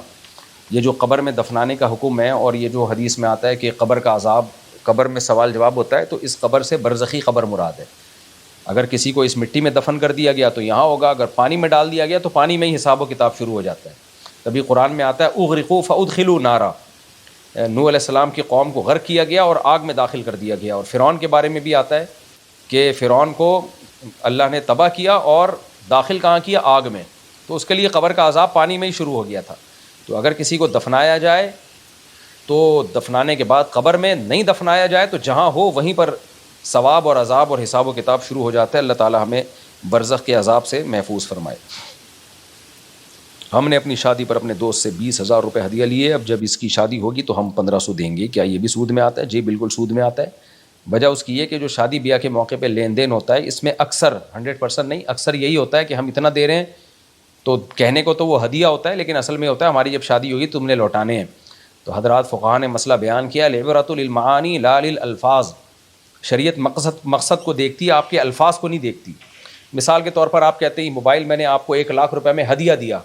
یہ جو قبر میں دفنانے کا حکم ہے، اور یہ جو حدیث میں آتا ہے کہ قبر کا عذاب، قبر میں سوال جواب ہوتا ہے، تو اس قبر سے برزخی قبر مراد ہے۔ اگر کسی کو اس مٹی میں دفن کر دیا گیا تو یہاں ہوگا، اگر پانی میں ڈال دیا گیا تو پانی میں ہی حساب و کتاب شروع ہو جاتا ہے۔ تبھی قرآن میں آتا ہے اغرقوا فادخلوا نارا، نوح علیہ السلام کی قوم کو غرق کیا گیا اور آگ میں داخل کر دیا گیا۔ اور فرعون کے بارے میں بھی آتا ہے کہ فرعون کو اللہ نے تباہ کیا اور داخل کہاں کیا؟ آگ میں، تو اس کے لیے قبر کا عذاب پانی میں ہی شروع ہو گیا تھا۔ تو اگر کسی کو دفنایا جائے تو دفنانے کے بعد قبر میں نہیں دفنایا جائے تو جہاں ہو وہیں پر ثواب اور عذاب اور حساب و کتاب شروع ہو جاتا ہے۔ اللہ تعالی ہمیں برزخ کے عذاب سے محفوظ فرمائے۔ ہم نے اپنی شادی پر اپنے دوست سے 20,000 روپے ہدیہ لیے، اب جب اس کی شادی ہوگی تو ہم 1500 دیں گے، کیا یہ بھی سود میں آتا ہے؟ جی بالکل سود میں آتا ہے۔ وجہ اس کی یہ کہ جو شادی بیاہ کے موقع پہ لین دین ہوتا ہے، اس میں اکثر 100% نہیں، اکثر یہی ہوتا ہے کہ ہم اتنا دے رہے ہیں، تو کہنے کو تو وہ ہدیہ ہوتا ہے لیکن اصل میں ہوتا ہے ہماری جب شادی ہوگی تم نے لوٹانے ہیں۔ تو حضرات فقہاء نے مسئلہ بیان کیا، العبرۃ للمعانی لا للالفاظ، شریعت مقصد کو دیکھتی ہے، آپ کے الفاظ کو نہیں دیکھتی۔ مثال کے طور پر آپ کہتے ہیں موبائل میں نے آپ کو 1 لاکھ روپے میں ہدیہ دیا،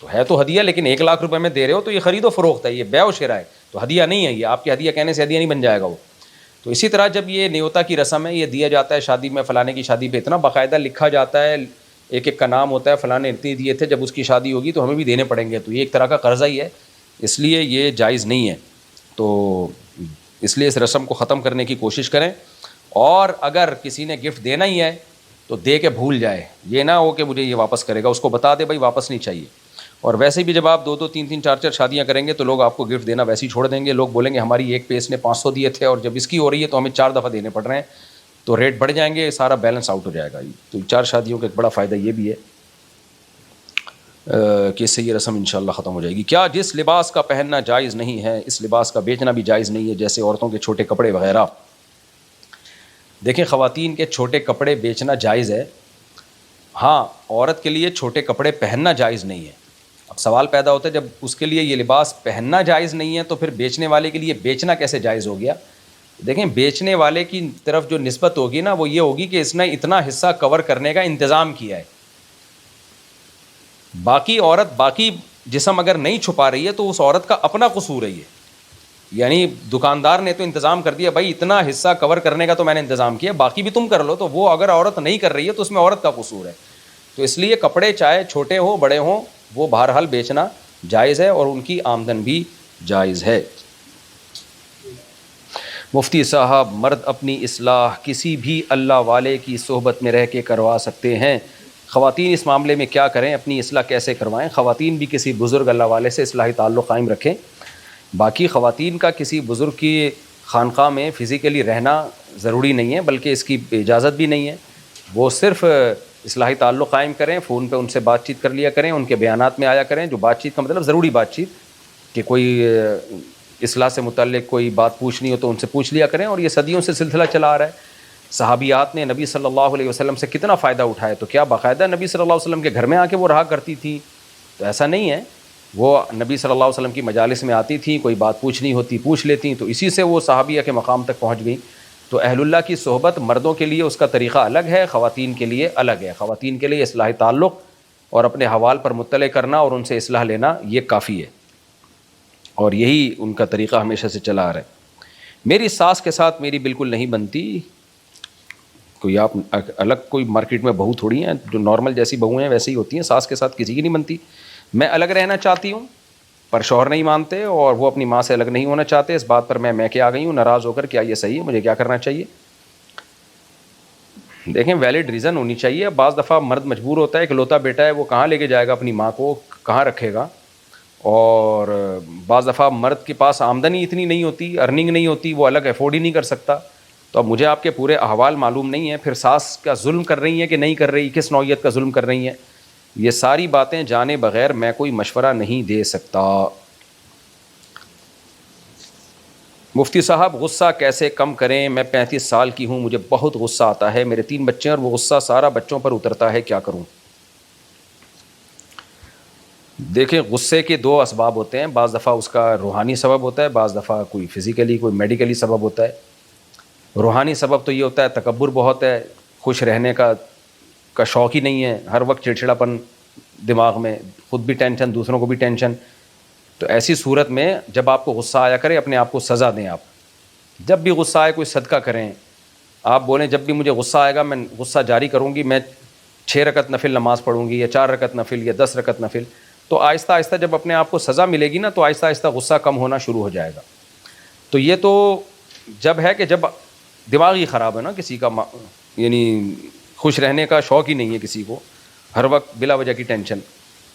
تو ہے تو ہدیہ، لیکن 1 لاکھ روپے میں دے رہے ہو تو یہ خرید و فروخت ہے، یہ بیع و شراء ہے، تو ہدیہ نہیں ہے یہ، آپ کے ہدیہ کہنے سے ہدیہ نہیں بن جائے گا وہ۔ تو اسی طرح جب یہ نیوتا کی رسم ہے، یہ دیا جاتا ہے شادی میں، فلانے کی شادی پہ اتنا باقاعدہ لکھا جاتا ہے، ایک ایک کا نام ہوتا ہے، فلاں نے اتنے دیے تھے، جب اس کی شادی ہوگی تو ہمیں بھی دینے پڑیں گے، تو یہ ایک طرح کا قرضہ ہی ہے، اس لیے یہ جائز نہیں ہے۔ تو اس لیے اس رسم کو ختم کرنے کی کوشش کریں، اور اگر کسی نے گفٹ دینا ہی ہے تو دے کے بھول جائے، یہ نہ ہو کہ مجھے یہ واپس کرے گا، اس کو بتا دے بھائی واپس نہیں چاہیے۔ اور ویسے بھی جب آپ 2 3 4 شادیاں کریں گے تو لوگ آپ کو گفٹ دینا ویسے ہی چھوڑ دیں گے، لوگ بولیں گے ہماری ایک پہ اس نے 500 دیے تھے اور جب اس کی ہو رہی ہے تو ہمیں 4 دفعہ دینے پڑ رہے ہیں، تو ریٹ بڑھ جائیں گے, سارا بیلنس آؤٹ ہو جائے گا. تو 4 شادیوں کا ایک بڑا فائدہ یہ بھی ہے کہ اس سے یہ رسم انشاءاللہ ختم ہو جائے گی. کیا جس لباس کا پہننا جائز نہیں ہے اس لباس کا بیچنا بھی جائز نہیں ہے, جیسے عورتوں کے چھوٹے کپڑے وغیرہ؟ دیکھیں, خواتین کے چھوٹے کپڑے بیچنا جائز ہے, ہاں عورت کے لیے چھوٹے کپڑے پہننا جائز نہیں ہے. اب سوال پیدا ہوتا ہے جب اس کے لیے یہ لباس پہننا جائز نہیں ہے تو پھر بیچنے والے کے لیے بیچنا کیسے جائز ہو گیا؟ دیکھیں, بیچنے والے کی طرف جو نسبت ہوگی نا وہ یہ ہوگی کہ اس نے اتنا حصہ کور کرنے کا انتظام کیا ہے. باقی عورت باقی جسم اگر نہیں چھپا رہی ہے تو اس عورت کا اپنا قصور ہے یہ. یعنی دکاندار نے تو انتظام کر دیا, بھائی اتنا حصہ کور کرنے کا تو میں نے انتظام کیا, باقی بھی تم کر لو. تو وہ اگر عورت نہیں کر رہی ہے تو اس میں عورت کا قصور ہے. تو اس لیے کپڑے چاہے چھوٹے ہوں بڑے ہوں وہ بہرحال بیچنا جائز ہے اور ان کی آمدن بھی جائز ہے. مفتی صاحب, مرد اپنی اصلاح کسی بھی اللہ والے کی صحبت میں رہ کے کروا سکتے ہیں, خواتین اس معاملے میں کیا کریں, اپنی اصلاح کیسے کروائیں؟ خواتین بھی کسی بزرگ اللہ والے سے اصلاحی تعلق قائم رکھیں. باقی خواتین کا کسی بزرگ کی خانقاہ میں فزیکلی رہنا ضروری نہیں ہے, بلکہ اس کی اجازت بھی نہیں ہے. وہ صرف اصلاحی تعلق قائم کریں, فون پہ ان سے بات چیت کر لیا کریں, ان کے بیانات میں آیا کریں. جو بات چیت کا مطلب ضروری بات چیت, کہ کوئی اصلاح سے متعلق کوئی بات پوچھنی ہو تو ان سے پوچھ لیا کریں. اور یہ صدیوں سے سلسلہ چلا آ رہا ہے. صحابیات نے نبی صلی اللہ علیہ وسلم سے کتنا فائدہ اٹھایا, تو کیا باقاعدہ نبی صلی اللہ علیہ وسلم کے گھر میں آ کے وہ رہا کرتی تھی؟ تو ایسا نہیں ہے, وہ نبی صلی اللہ علیہ وسلم کی مجالس میں آتی تھیں, کوئی بات پوچھنی ہوتی پوچھ لیتی, تو اسی سے وہ صحابیہ کے مقام تک پہنچ گئیں. تو اہل اللہ کی صحبت مردوں کے لیے اس کا طریقہ الگ ہے, خواتین کے لیے الگ ہے. خواتین کے لیے اصلاحی تعلق اور اپنے حوال پر مطلع کرنا اور ان سے اصلاح لینا یہ کافی ہے, اور یہی ان کا طریقہ ہمیشہ سے چلا آ رہا ہے. میری ساس کے ساتھ میری بالکل نہیں بنتی. کوئی آپ الگ کوئی مارکیٹ میں بہو تھوڑی ہیں, جو نارمل جیسی بہو ہیں ویسے ہی ہوتی ہیں. ساس کے ساتھ کسی کی نہیں بنتی. میں الگ رہنا چاہتی ہوں پر شوہر نہیں مانتے, اور وہ اپنی ماں سے الگ نہیں ہونا چاہتے. اس بات پر میں کے آ گئی ہوں ناراض ہو کر, کیا یہ صحیح ہے, مجھے کیا کرنا چاہیے؟ دیکھیں, ویلڈ ریزن ہونی چاہیے. بعض دفعہ مرد مجبور ہوتا ہے, اکلوتا بیٹا ہے, وہ کہاں لے کے جائے گا اپنی ماں کو, کہاں رکھے گا. اور بعض دفعہ مرد کے پاس آمدنی اتنی نہیں ہوتی, ارننگ نہیں ہوتی, وہ الگ افورڈ ہی نہیں کر سکتا. تو اب مجھے آپ کے پورے احوال معلوم نہیں ہیں. پھر ساس کا ظلم کر رہی ہیں کہ نہیں کر رہی, کس نوعیت کا ظلم کر رہی ہیں, یہ ساری باتیں جانے بغیر میں کوئی مشورہ نہیں دے سکتا. مفتی صاحب, غصہ کیسے کم کریں؟ میں 35 سال کی ہوں, مجھے بہت غصہ آتا ہے. میرے 3 بچے ہیں اور وہ غصہ سارا بچوں پر اترتا ہے, کیا کروں؟ دیکھیں, غصے کے 2 اسباب ہوتے ہیں. بعض دفعہ اس کا روحانی سبب ہوتا ہے, بعض دفعہ کوئی فزیکلی کوئی میڈیکلی سبب ہوتا ہے. روحانی سبب تو یہ ہوتا ہے تکبر بہت ہے, خوش رہنے کا شوق ہی نہیں ہے, ہر وقت چڑچڑاپن دماغ میں, خود بھی ٹینشن دوسروں کو بھی ٹینشن. تو ایسی صورت میں جب آپ کو غصہ آیا کرے, اپنے آپ کو سزا دیں. آپ جب بھی غصہ آئے کوئی صدقہ کریں. آپ بولیں جب بھی مجھے غصہ آئے گا میں غصہ جاری کروں گی, میں 6 رکعت نفل نماز پڑھوں گی, یا 4 رکعت نفل, یا 10 رکعت نفل. تو آہستہ آہستہ جب اپنے آپ کو سزا ملے گی نا تو آہستہ آہستہ غصہ کم ہونا شروع ہو جائے گا. تو یہ تو جب ہے کہ جب دماغ ہی خراب ہے نا کسی کا, یعنی خوش رہنے کا شوق ہی نہیں ہے کسی کو, ہر وقت بلا وجہ کی ٹینشن.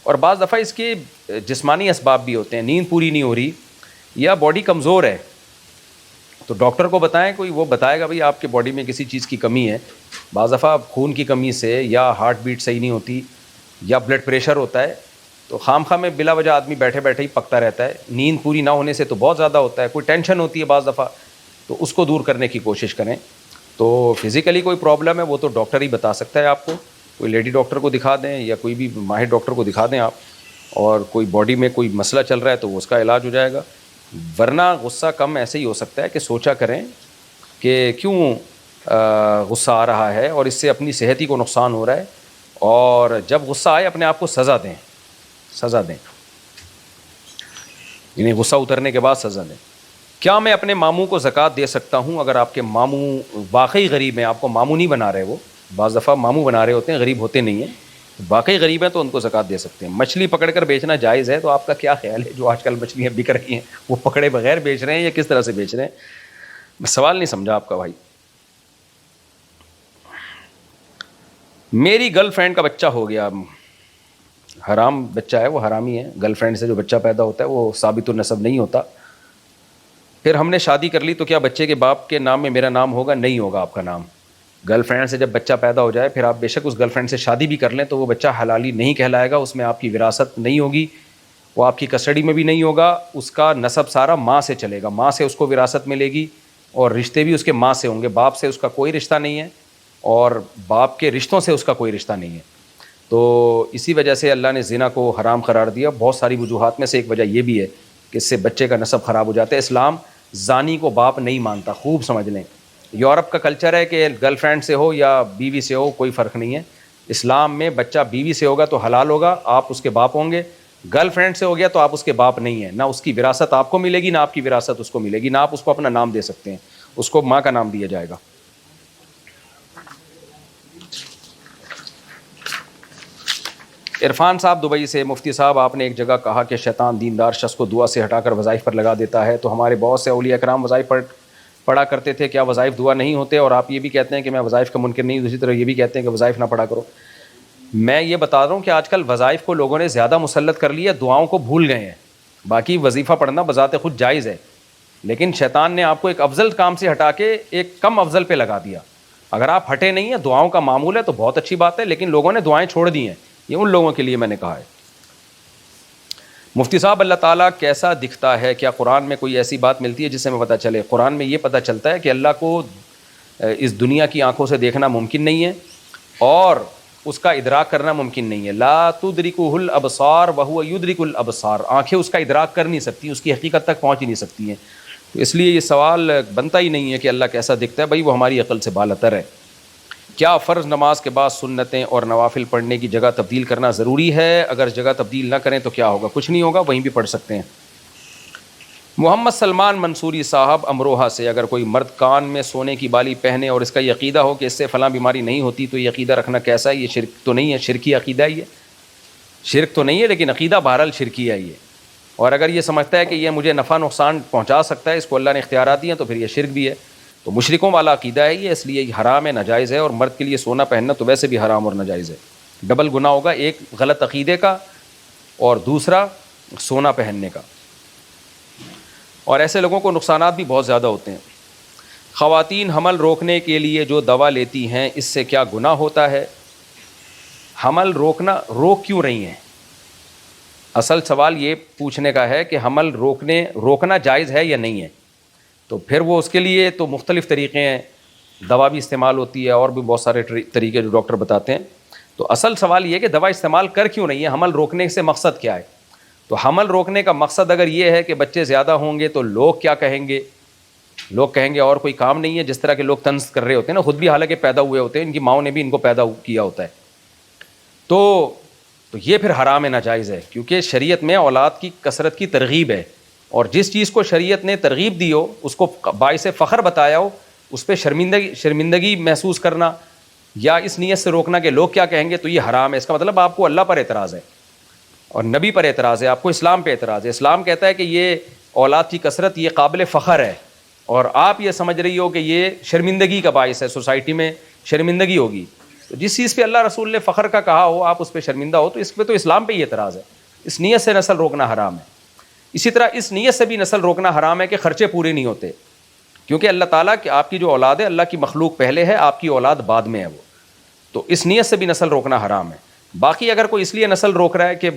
اور بعض دفعہ اس کے جسمانی اسباب بھی ہوتے ہیں, نیند پوری نہیں ہو رہی یا باڈی کمزور ہے, تو ڈاکٹر کو بتائیں, کوئی وہ بتائے گا بھئی آپ کے باڈی میں کسی چیز کی کمی ہے. بعض دفعہ خون کی کمی سے, یا ہارٹ بیٹ صحیح نہیں ہوتی, یا بلڈ پریشر ہوتا ہے. تو خام خواہ میں بلا وجہ آدمی بیٹھے بیٹھے ہی پکتا رہتا ہے. نیند پوری نہ ہونے سے تو بہت زیادہ ہوتا ہے, کوئی ٹینشن ہوتی ہے بعض دفعہ, تو اس کو دور کرنے کی کوشش کریں. تو فزیکلی کوئی پرابلم ہے وہ تو ڈاکٹر ہی بتا سکتا ہے آپ کو, کوئی لیڈی ڈاکٹر کو دکھا دیں یا کوئی بھی ماہر ڈاکٹر کو دکھا دیں آپ. اور کوئی باڈی میں کوئی مسئلہ چل رہا ہے تو اس کا علاج ہو جائے گا. ورنہ غصہ کم ایسے ہی ہو سکتا ہے کہ سوچا کریں کہ کیوں غصہ آ رہا ہے, اور اس سے اپنی صحت ہی کو نقصان ہو رہا ہے. اور جب غصہ آئے اپنے آپ کو سزا دیں, یعنی غصہ اترنے کے بعد سزا دیں. کیا میں اپنے ماموں کو زکوٰۃ دے سکتا ہوں اگر آپ کے ماموں واقعی غریب ہیں, آپ کو ماموں نہیں بنا رہے, وہ بعض دفعہ ماموں بنا رہے ہوتے ہیں, غریب ہوتے نہیں ہیں, واقعی غریب ہیں تو ان کو زکوٰۃ دے سکتے ہیں. مچھلی پکڑ کر بیچنا جائز ہے, تو آپ کا کیا خیال ہے؟ جو آج کل مچھلیاں بک رہی ہیں وہ پکڑے بغیر بیچ رہے ہیں یا کس طرح سے بیچ رہے ہیں؟ میں سوال نہیں سمجھا آپ کا بھائی. میری گرل فرینڈ کا بچہ ہو گیا, حرام بچہ ہے, وہ حرامی ہے. گرل فرینڈ سے جو بچہ پیدا ہوتا ہے وہ ثابت النسب نہیں ہوتا. پھر ہم نے شادی کر لی, تو کیا بچے کے باپ کے نام میں میرا نام ہوگا؟ نہیں ہوگا آپ کا نام. گرل فرینڈ سے جب بچہ پیدا ہو جائے پھر آپ بے شک اس گرل فرینڈ سے شادی بھی کر لیں تو وہ بچہ حلالی نہیں کہلائے گا, اس میں آپ کی وراثت نہیں ہوگی, وہ آپ کی کسٹڈی میں بھی نہیں ہوگا, اس کا نسب سارا ماں سے چلے گا, ماں سے اس کو وراثت ملے گی اور رشتے بھی اس کے ماں سے ہوں گے, باپ سے اس کا کوئی رشتہ نہیں ہے اور باپ کے رشتوں سے اس کا کوئی رشتہ نہیں ہے. تو اسی وجہ سے اللہ نے زنا کو حرام قرار دیا. بہت ساری وجوہات میں سے ایک وجہ یہ بھی ہے کہ اس سے بچے کا نسب خراب ہو جاتا ہے. اسلام زانی کو باپ نہیں مانتا, خوب سمجھ لیں. یورپ کا کلچر ہے کہ گرل فرینڈ سے ہو یا بیوی سے ہو کوئی فرق نہیں ہے. اسلام میں بچہ بیوی سے ہوگا تو حلال ہوگا, آپ اس کے باپ ہوں گے. گرل فرینڈ سے ہو گیا تو آپ اس کے باپ نہیں ہیں, نہ اس کی وراثت آپ کو ملے گی نہ آپ کی وراثت اس کو ملے گی, نہ آپ اس کو اپنا نام دے سکتے ہیں, اس کو ماں کا نام دیا جائے گا. عرفان صاحب دبئی سے, مفتی صاحب آپ نے ایک جگہ کہا کہ شیطان دیندار شخص کو دعا سے ہٹا کر وظائف پر لگا دیتا ہے, تو ہمارے بہت سے اولیاء کرام وظائف پڑھا کرتے تھے, کیا وظائف دعا نہیں ہوتے؟ اور آپ یہ بھی کہتے ہیں کہ میں وظائف کا منکر نہیں, دوسری طرف یہ بھی کہتے ہیں کہ وظائف نہ پڑھا کرو. میں یہ بتا رہا ہوں کہ آج کل وظائف کو لوگوں نے زیادہ مسلط کر لیا, دعاؤں کو بھول گئے ہیں. باقی وظیفہ پڑھنا بذات خود جائز ہے, لیکن شیطان نے آپ کو ایک افضل کام سے ہٹا کے ایک کم افضل پہ لگا دیا. اگر آپ ہٹے نہیں ہیں, دعاؤں کا معمول ہے تو بہت اچھی بات ہے, لیکن لوگوں نے دعائیں چھوڑ دی ہیں, یہ ان لوگوں کے لیے میں نے کہا ہے. مفتی صاحب اللہ تعالیٰ کیسا دکھتا ہے؟ کیا قرآن میں کوئی ایسی بات ملتی ہے جس سے ہمیں پتہ چلے؟ قرآن میں یہ پتہ چلتا ہے کہ اللہ کو اس دنیا کی آنکھوں سے دیکھنا ممکن نہیں ہے اور اس کا ادراک کرنا ممکن نہیں ہے. لا تدرکہ الابصار وہو یدرک الابصار, آنکھیں اس کا ادراک کر نہیں سکتی, اس کی حقیقت تک پہنچ ہی نہیں سکتی ہیں. تو اس لیے یہ سوال بنتا ہی نہیں ہے کہ اللہ کیسا دکھتا ہے, بھائی وہ ہماری عقل سے بالاتر ہے. کیا فرض نماز کے بعد سنتیں اور نوافل پڑھنے کی جگہ تبدیل کرنا ضروری ہے؟ اگر جگہ تبدیل نہ کریں تو کیا ہوگا؟ کچھ نہیں ہوگا, وہیں بھی پڑھ سکتے ہیں. محمد سلمان منصوری صاحب امروہہ سے, اگر کوئی مرد کان میں سونے کی بالی پہنے اور اس کا یہ عقیدہ ہو کہ اس سے فلاں بیماری نہیں ہوتی تو یہ عقیدہ رکھنا کیسا ہے؟ یہ شرک تو نہیں ہے؟ شرکی عقیدہ ہے, یہ شرک تو نہیں ہے لیکن عقیدہ بہرحال شرکی ہے یہ. اور اگر یہ سمجھتا ہے کہ یہ مجھے نفع نقصان پہنچا سکتا ہے, اس کو اللہ نے اختیارات دیے ہیں, تو پھر یہ شرک بھی ہے. تو مشرکوں والا عقیدہ ہے یہ, اس لیے یہ حرام ہے, ناجائز ہے. اور مرد کے لیے سونا پہننا تو ویسے بھی حرام اور ناجائز ہے. ڈبل گناہ ہوگا, ایک غلط عقیدے کا اور دوسرا سونا پہننے کا. اور ایسے لوگوں کو نقصانات بھی بہت زیادہ ہوتے ہیں. خواتین حمل روکنے کے لیے جو دوا لیتی ہیں, اس سے کیا گناہ ہوتا ہے؟ حمل روک کیوں رہی ہیں؟ اصل سوال یہ پوچھنے کا ہے کہ حمل روکنا جائز ہے یا نہیں ہے. تو پھر وہ اس کے لیے تو مختلف طریقے ہیں, دوا بھی استعمال ہوتی ہے اور بھی بہت سارے طریقے جو ڈاکٹر بتاتے ہیں. تو اصل سوال یہ ہے کہ دوا استعمال کر کیوں نہیں ہے, حمل روکنے سے مقصد کیا ہے؟ تو حمل روکنے کا مقصد اگر یہ ہے کہ بچے زیادہ ہوں گے تو لوگ کیا کہیں گے؟ لوگ کہیں گے اور کوئی کام نہیں ہے, جس طرح کے لوگ طنز کر رہے ہوتے ہیں نا, خود بھی حالانکہ پیدا ہوئے ہوتے ہیں, ان کی ماؤں نے بھی ان کو پیدا کیا ہوتا ہے. تو یہ پھر حرام ہے, ناجائز ہے, کیونکہ شریعت میں اولاد کی کثرت کی ترغیب ہے, اور جس چیز کو شریعت نے ترغیب دی ہو, اس کو باعث فخر بتایا ہو, اس پہ شرمندگی محسوس کرنا یا اس نیت سے روکنا کہ لوگ کیا کہیں گے, تو یہ حرام ہے. اس کا مطلب آپ کو اللہ پر اعتراض ہے اور نبی پر اعتراض ہے, آپ کو اسلام پہ اعتراض ہے. اسلام کہتا ہے کہ یہ اولاد کی کثرت یہ قابل فخر ہے, اور آپ یہ سمجھ رہی ہو کہ یہ شرمندگی کا باعث ہے, سوسائٹی میں شرمندگی ہوگی. تو جس چیز پہ اللہ رسول نے فخر کا کہا ہو, آپ اس پہ شرمندہ ہو, تو اس پہ تو اسلام پہ ہی اعتراض ہے. اس نیت سے نسل روکنا حرام ہے. اسی طرح اس نیت سے بھی نسل روکنا حرام ہے کہ خرچے پورے نہیں ہوتے, کیونکہ اللہ تعالیٰ کہ آپ کی جو اولاد ہے, اللہ کی مخلوق پہلے ہے, آپ کی اولاد بعد میں ہے وہ. تو اس نیت سے بھی نسل روکنا حرام ہے. باقی اگر کوئی اس لیے نسل روک رہا ہے کہ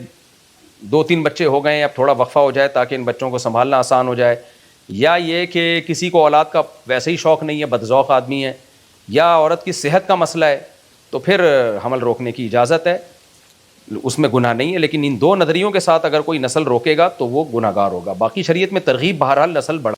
2-3 بچے ہو گئے ہیں, اب تھوڑا وقفہ ہو جائے تاکہ ان بچوں کو سنبھالنا آسان ہو جائے, یا یہ کہ کسی کو اولاد کا ویسے ہی شوق نہیں ہے, بدذوق آدمی ہے, یا عورت کی صحت کا مسئلہ ہے, تو پھر حمل روکنے کی اجازت ہے, اس میں گناہ نہیں ہے. لیکن ان 2 نظریوں کے ساتھ اگر کوئی نسل روکے گا تو وہ گناہگار ہوگا. باقی شریعت میں ترغیب بہرحال نسل بڑھا